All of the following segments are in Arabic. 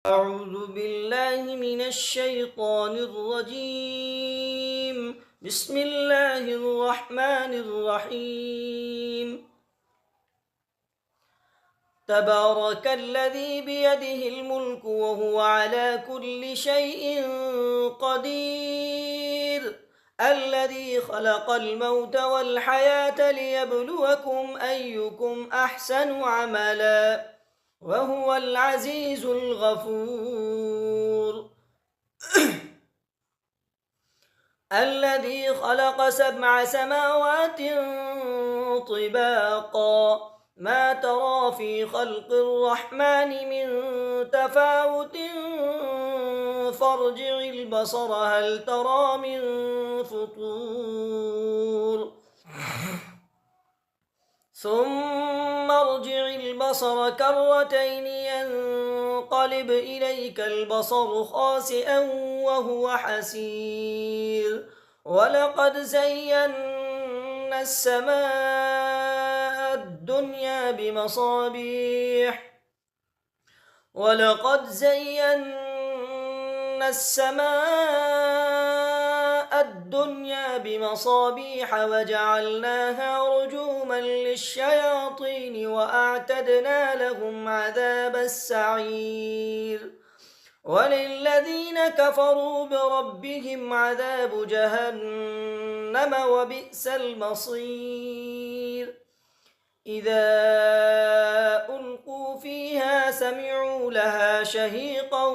أعوذ بالله من الشيطان الرجيم. بسم الله الرحمن الرحيم. تبارك الذي بيده الملك وهو على كل شيء قدير، الذي خلق الموت والحياة ليبلوكم أيكم أحسن عملا وهو العزيز الغفور. الذي خلق 7 سماوات طباقا ما ترى في خلق الرحمن من تفاوت فارجع البصر هل ترى من فطور ثم ارجع البصر كرتين ينقلب إليك البصر خاسئا وهو حسير ولقد زينا السماء الدنيا بمصابيح وجعلناها رجوما للشياطين وأعتدنا لهم عذاب السعير وللذين كفروا بربهم عذاب جهنم وبئس المصير. إذا ألقوا فيها سمعوا لها شهيقا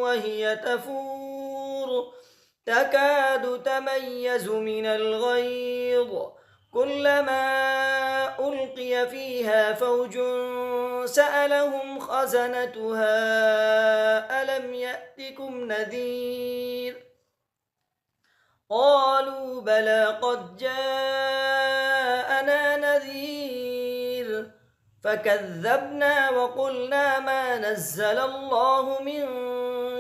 وهي تفور تكاد تميز من الغيظ كلما ألقي فيها فوج سألهم خزنتها ألم يأتكم نذير قالوا بلى قد جاءنا نذير فكذبنا وقلنا ما نزل الله من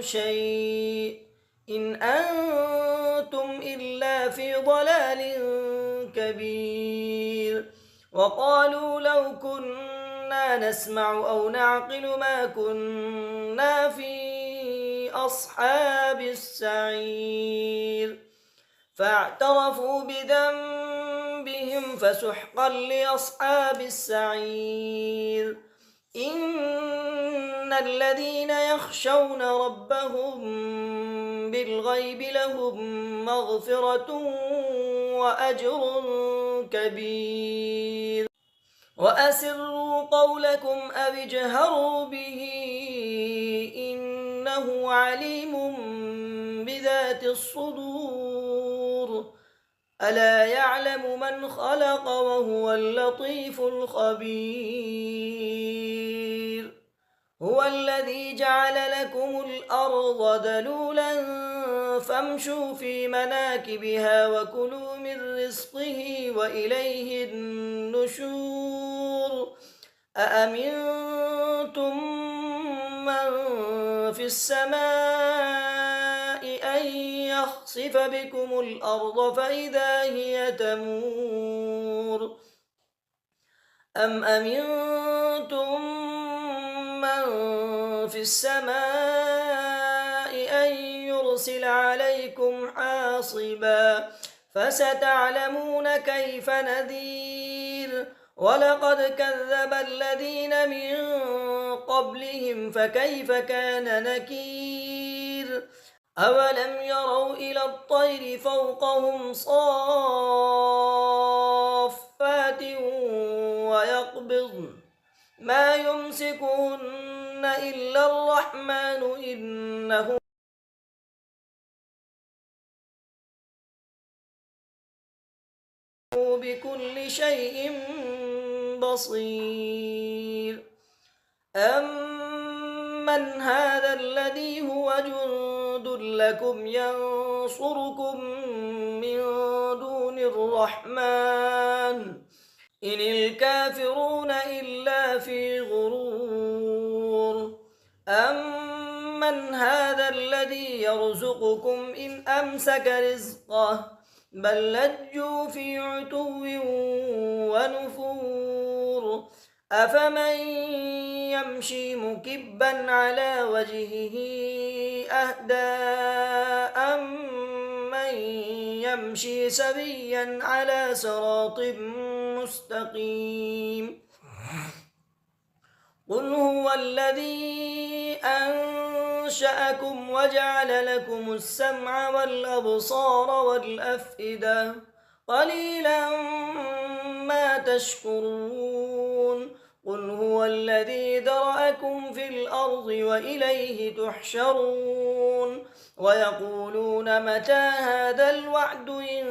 شيء إن أنتم إلا في ضلال كبير وقالوا لو كنا نسمع أو نعقل ما كنا في أصحاب السعير فاعترفوا بذنبهم فسحقا لأصحاب السعير. إن الذين يخشون ربهم بالغيب لهم مغفرة وأجر كبير. وأسروا قولكم أو اجهروا به إنه عليم بذات الصدور ألا يعلم من خلق وهو اللطيف الخبير. هو الذي جعل لكم الأرض ذلولا فامشوا في مناكبها وكلوا من رزقه وإليه النشور. أأمنتم من في السماء أن يخسف بكم الأرض فإذا هي تمور أم أمنتم من في السماء أن يرسل عليكم حاصبا فستعلمون كيف نذير. ولقد كذب الذين من قبلهم فكيف كان نكير. أولم يروا إلى الطير فوقهم صافات ويقبضن ما يمسكهن إلا الرحمن إنه بكل شيء بصير. أمن هذا الذي هو جند لكم ينصركم من دون الرحمن إن الكافرون إلا في غرور. أمن هذا الذي يرزقكم إن أمسك رزقه بل لجوا في عتو ونفور. أفمن يمشي مكبا على وجهه أهدى أمن يمشي سويا على صراط مستقيم قل هو الذي أنشأكم وجعل لكم السمع والأبصار والأفئدة قليلا ما تشكرون قل هو الذي ذرأكم في الأرض وإليه تحشرون ويقولون متى هذا الوعد إن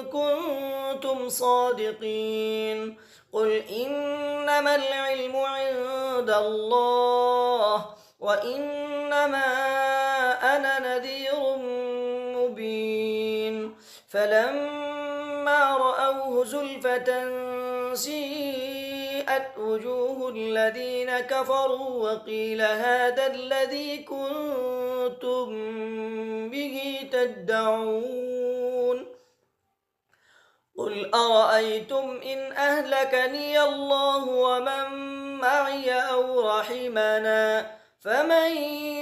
كنتم صادقين قل إنما العلم عند الله وإنما أنا نذير مبين فلما رأوه زلفة سيئت وجوه الذين كفروا وقيل هذا الذي كنتم به تدعون قل أرأيتم إن أهلكني الله ومن معي أو رحمنا فمن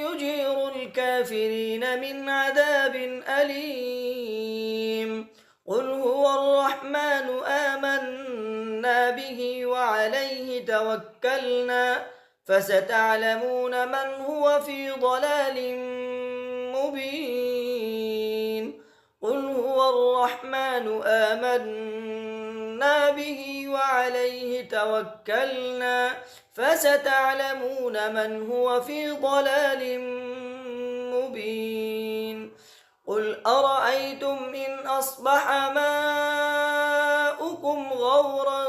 يجير الكافرين من عذاب أليم قل هو الرحمن آمنا به وعليه توكلنا فستعلمون من هو في ضلال مبين قل هو الرحمن آمنا به وعليه توكلنا فستعلمون من هو في ضلال مبين قل أرأيتم إن أصبح ماؤكم غورا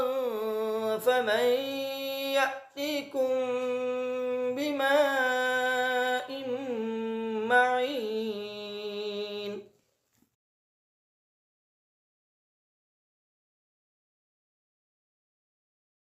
فمن يأتيكم بماء